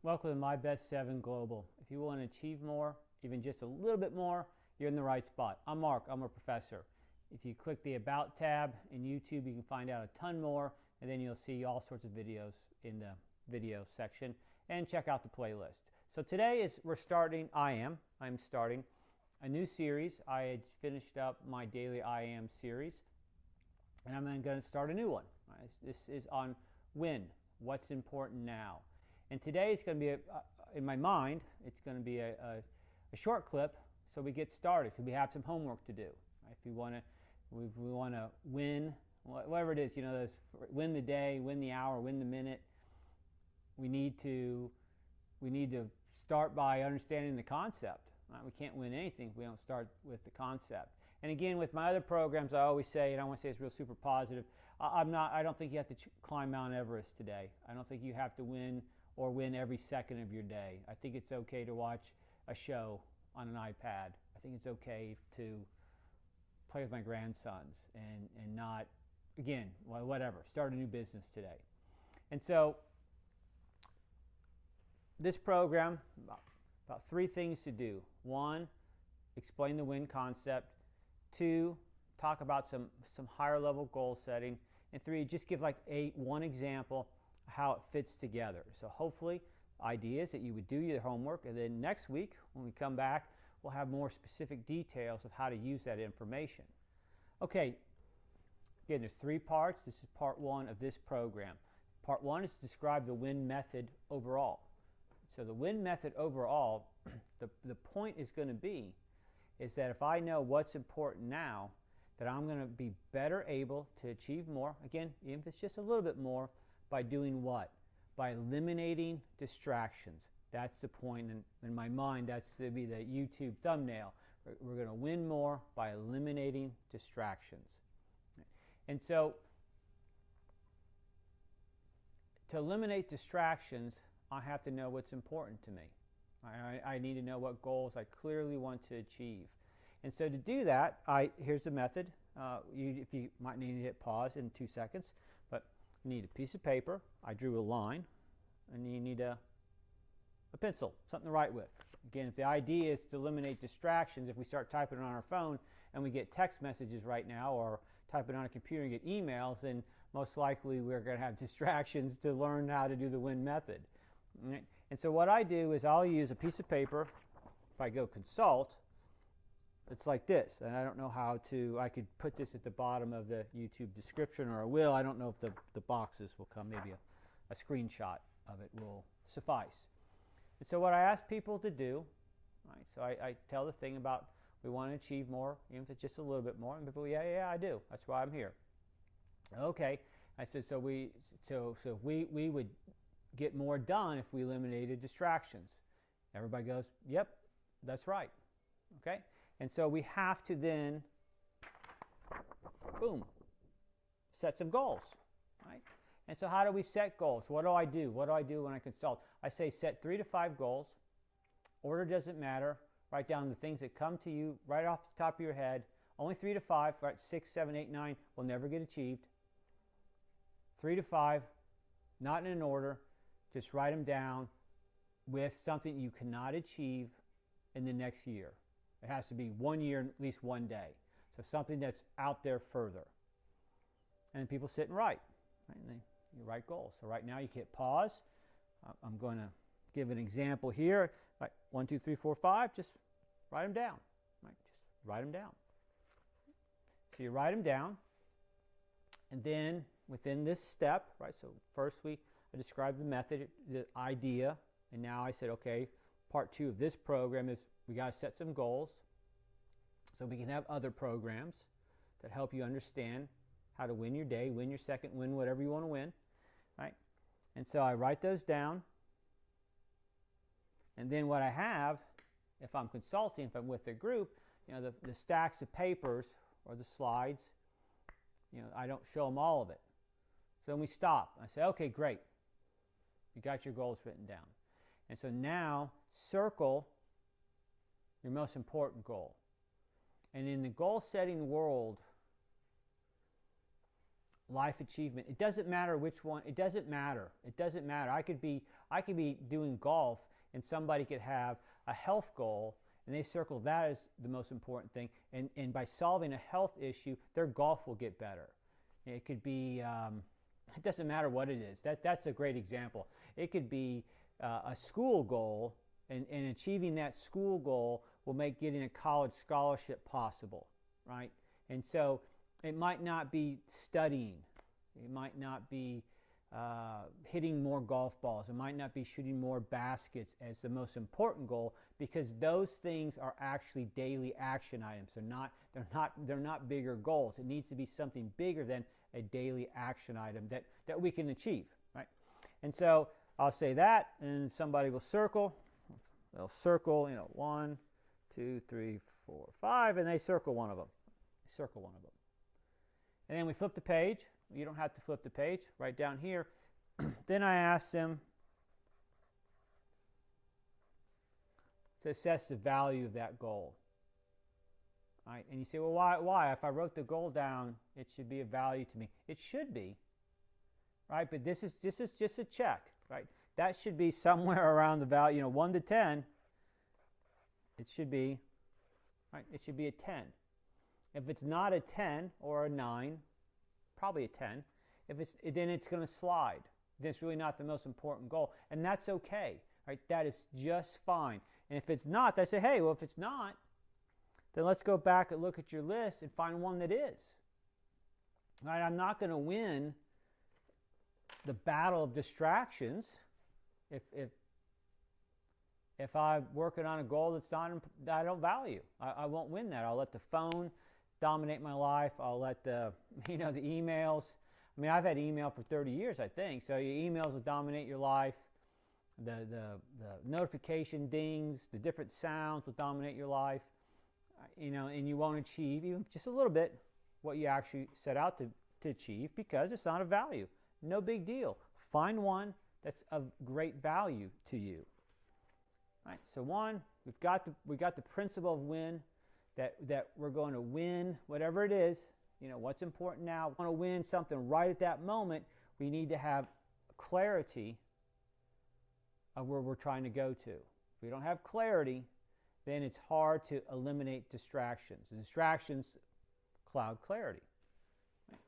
Welcome to My Best 7 Global. If you want to achieve more, even just a little bit more, you're in the right spot. I'm Mark, I'm a professor. If you click the About tab in YouTube, you can find out a ton more, and then you'll see all sorts of videos in the video section, and check out the playlist. So today I'm starting a new series. I had finished up my daily I Am series, and I'm then going to start a new one. This is on when, what's important now. And today it's going to be, in my mind, it's going to be a short clip so we get started because we have some homework to do. Right? If we want to win, whatever it is, win the day, win the hour, win the minute, we need to start by understanding the concept. Right? We can't win anything if we don't start with the concept. And again, with my other programs, I always say, and I want to say it's real super positive, I don't think you have to climb Mount Everest today. I don't think you have to win every second of your day. I think it's okay to watch a show on an iPad. I think it's okay to play with my grandsons and not, again, whatever, start a new business today. And so this program, about 3 things to do. 1, explain the win concept. 2, talk about some higher level goal setting. And 3, just give one example how it fits together. So hopefully ideas that you would do your homework, and then next week when we come back we'll have more specific details of how to use that information. Okay, again, there's 3 parts. This is part 1 of this program. Part 1 is to describe the win method overall. So the win method overall, the point is going to be is that if I know what's important now, that I'm going to be better able to achieve more, again, even if it's just a little bit more, by doing what? By eliminating distractions. That's the point in my mind. That's to be the YouTube thumbnail. We're going to win more by eliminating distractions. And so to eliminate distractions, I have to know what's important to me. I need to know what goals I clearly want to achieve. And so to do that, here's the method. If you might need to hit pause in 2 seconds, but you need a piece of paper. I drew a line, and you need a pencil, something to write with. Again, if the idea is to eliminate distractions, if we start typing on our phone and we get text messages right now, or typing on a computer and get emails, then most likely we're going to have distractions to learn how to do the win method. Right? And so what I do is I'll use a piece of paper. If I go consult, it's like this, and I don't know how to, I could put this at the bottom of the YouTube description, or I will. I don't know if the boxes will come. Maybe a screenshot of it will suffice. And so what I ask people to do, right, so I tell the thing about we want to achieve more, even if it's just a little bit more, and people, yeah, I do. That's why I'm here. Okay, I said, so we would get more done if we eliminated distractions. Everybody goes, yep, that's right. Okay? And so we have to then, boom, set some goals, right? And so how do we set goals? What do I do? What do I do when I consult? I say set 3 to 5 goals. Order doesn't matter. Write down the things that come to you right off the top of your head. Only 3 to 5, right? 6, 7, 8, 9 will never get achieved. 3 to 5, not in an order. Just write them down with something you cannot achieve in the next year. It has to be 1 year, at least 1 day. So something that's out there further. And people sit and write. Right? And you write goals. So right now you hit pause. I'm going to give an example here. Like 1, 2, 3, 4, 5. Just write them down. Right? Just write them down. So you write them down. And then within this step, right? So first I described the method, the idea. And now I said, okay, part 2 of this program is we got to set some goals so we can have other programs that help you understand how to win your day, win your second, win whatever you want to win, right? And so I write those down. And then what I have, if I'm consulting, if I'm with a group, the stacks of papers or the slides, I don't show them all of it. So then we stop. I say, okay, great. You got your goals written down. And so now circle your most important goal. And in the goal setting world, life achievement. It doesn't matter which one. It doesn't matter. It doesn't matter. I could be doing golf, and somebody could have a health goal, and they circle that as the most important thing. And by solving a health issue, their golf will get better. It could be, it doesn't matter what it is. That's a great example. It could be a school goal, and achieving that school goal will make getting a college scholarship possible, right? And so it might not be studying. It might not be hitting more golf balls. It might not be shooting more baskets as the most important goal, because those things are actually daily action items. They're not bigger goals. It needs to be something bigger than a daily action item that we can achieve, right? And so I'll say that, and somebody will circle. They'll circle, 1, 2, 3, 4, 5, and they circle one of them. Circle one of them. And then we flip the page. You don't have to flip the page. Right down here. Then I ask them to assess the value of that goal. Right? And you say, well, why? If I wrote the goal down, it should be of value to me. It should be, right? But this is just a check, right? That should be somewhere around the value, 1 to 10. It should be, right? It should be a 10. If it's not a 10 or a 9, probably a 10. Then it's going to slide. Then it's really not the most important goal, and that's okay, right? That is just fine. And if it's not, I say, hey, well, if it's not, then let's go back and look at your list and find one that is. Right? I'm not going to win the battle of distractions if I'm working on a goal that I don't value. I won't win that. I'll let the phone dominate my life. I'll let the emails. I mean, I've had email for 30 years, I think. So your emails will dominate your life. The notification dings, the different sounds will dominate your life. And you won't achieve even just a little bit what you actually set out to achieve, because it's not of value. No big deal. Find one that's of great value to you. All right. So one, we've got the principle of win, that we're going to win whatever it is. What's important now. We want to win something right at that moment. We need to have clarity of where we're trying to go to. If we don't have clarity, then it's hard to eliminate distractions. The distractions cloud clarity. Right.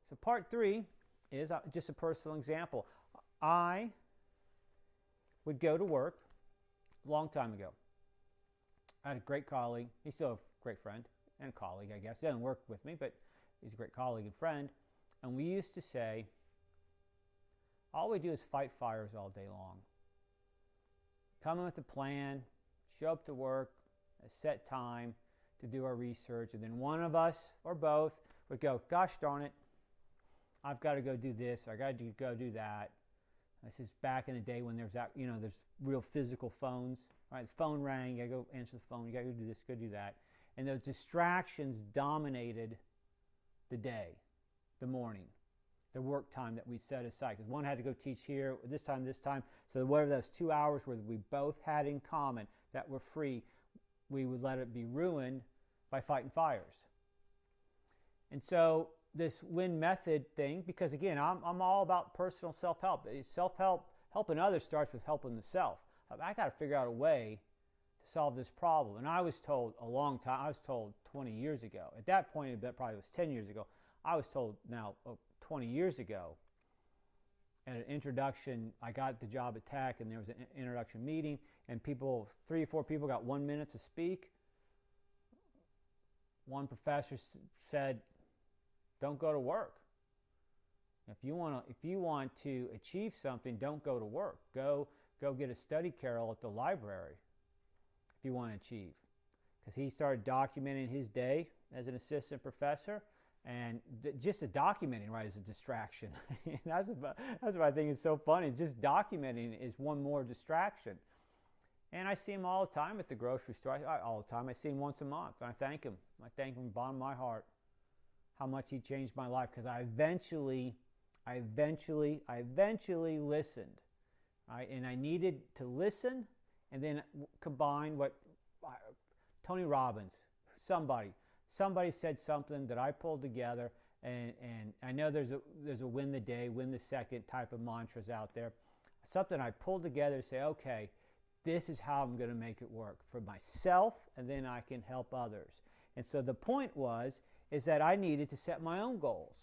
So part 3 is just a personal example. I would go to work a long time ago. I had a great colleague. He's still a great friend and a colleague, I guess. He doesn't work with me, but he's a great colleague and friend. And we used to say, all we do is fight fires all day long. Come in with a plan, show up to work, a set time to do our research, and then one of us or both would go, gosh darn it, I've got to go do this, or I got to go do that. This is back in the day when there's real physical phones, right? The phone rang, you got to go answer the phone, you got to go do this, go do that. And those distractions dominated the day, the morning, the work time that we set aside. Because one had to go teach here, this time. So whatever those 2 hours were that we both had in common that were free, we would let it be ruined by fighting fires. And so this win method thing, because again, I'm all about personal self-help. Self-help, helping others starts with helping the self. I got to figure out a way to solve this problem. And I was told a long time, I was told 20 years ago. At that point, that probably was 10 years ago. I was told now 20 years ago at an introduction. I got the job at Tech, and there was an introduction meeting, and 3 or 4 people got 1 minute to speak. One professor said, don't go to work. If you want to achieve something, don't go to work. Go get a study carrel at the library if you want to achieve. Because he started documenting his day as an assistant professor, and just the documenting, right, is a distraction. That's what I think is so funny. Just documenting is one more distraction. And I see him all the time at the grocery store. All the time. I see him once a month, and I thank him. I thank him from the bottom of my heart how much he changed my life, because I eventually listened, right? And I needed to listen and then combine what Tony Robbins, somebody said something that I pulled together, And I know there's a win the day, win the second type of mantras out there. Something I pulled together to say, okay, this is how I'm going to make it work for myself, and then I can help others. And so the point is that I needed to set my own goals.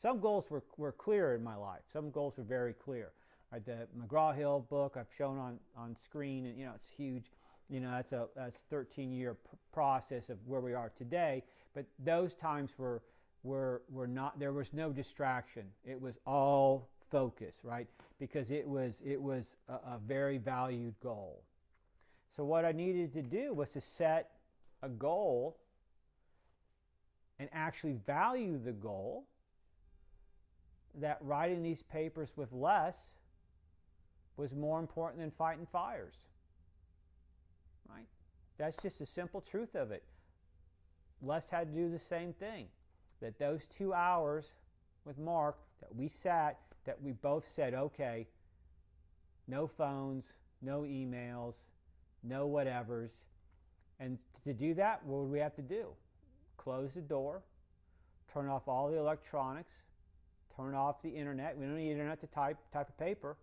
Some goals were clear in my life. Some goals were very clear. Right, the McGraw-Hill book I've shown on screen, and it's huge. That's a 13-year process of where we are today. But those times were not. There was no distraction. It was all focus, right? Because it was a very valued goal. So what I needed to do was to set a goal and actually value the goal, that writing these papers with less was more important than fighting fires. Right? That's just the simple truth of it. Les had to do the same thing. That those 2 hours with Mark that we sat, that we both said, okay, no phones, no emails, no whatevers. And to do that, what would we have to do? Close the door, turn off all the electronics, turn off the internet. We don't need internet to type a paper,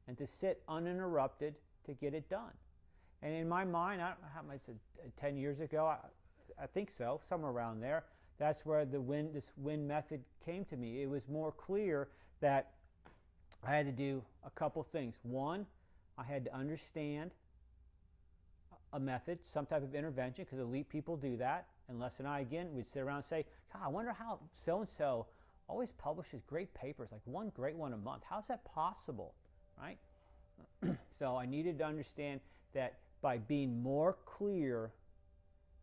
and to sit uninterrupted to get it done. And in my mind, I don't know how much, 10 years ago, I think so, somewhere around there, that's where this win method came to me. It was more clear that I had to do a couple things. One, I had to understand a method, some type of intervention, because elite people do that. And Les and I, again, we'd sit around and say, God, I wonder how so-and-so always publishes great papers, like one great one a month. How's that possible, right? So I needed to understand that by being more clear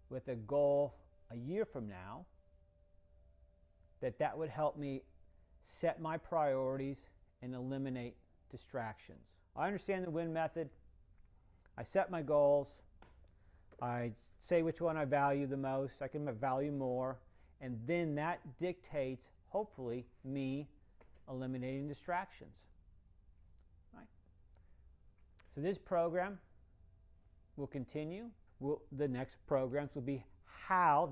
with a goal a year from now, that would help me set my priorities and eliminate distractions. I understand the win method. I set my goals. I say which one I value the most. I can value more. And then that dictates, hopefully, me eliminating distractions. Right? So this program will continue. The next programs will be how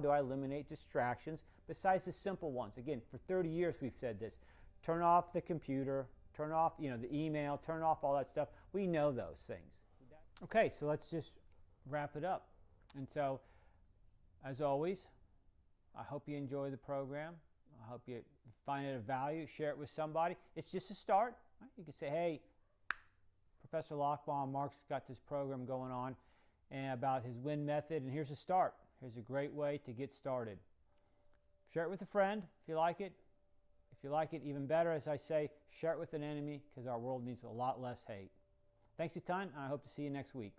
do I eliminate distractions besides the simple ones? Again, for 30 years we've said this. Turn off the computer, turn off the email, turn off all that stuff. We know those things. Okay, so let's just wrap it up. And so, as always, I hope you enjoy the program. I hope you find it of value. Share it with somebody. It's just a start. Right? You can say, hey, Professor Lochbaum, Mark's got this program going on and about his win method, and here's a start. Here's a great way to get started. Share it with a friend if you like it. If you like it even better, as I say, share it with an enemy, because our world needs a lot less hate. Thanks a ton, and I hope to see you next week.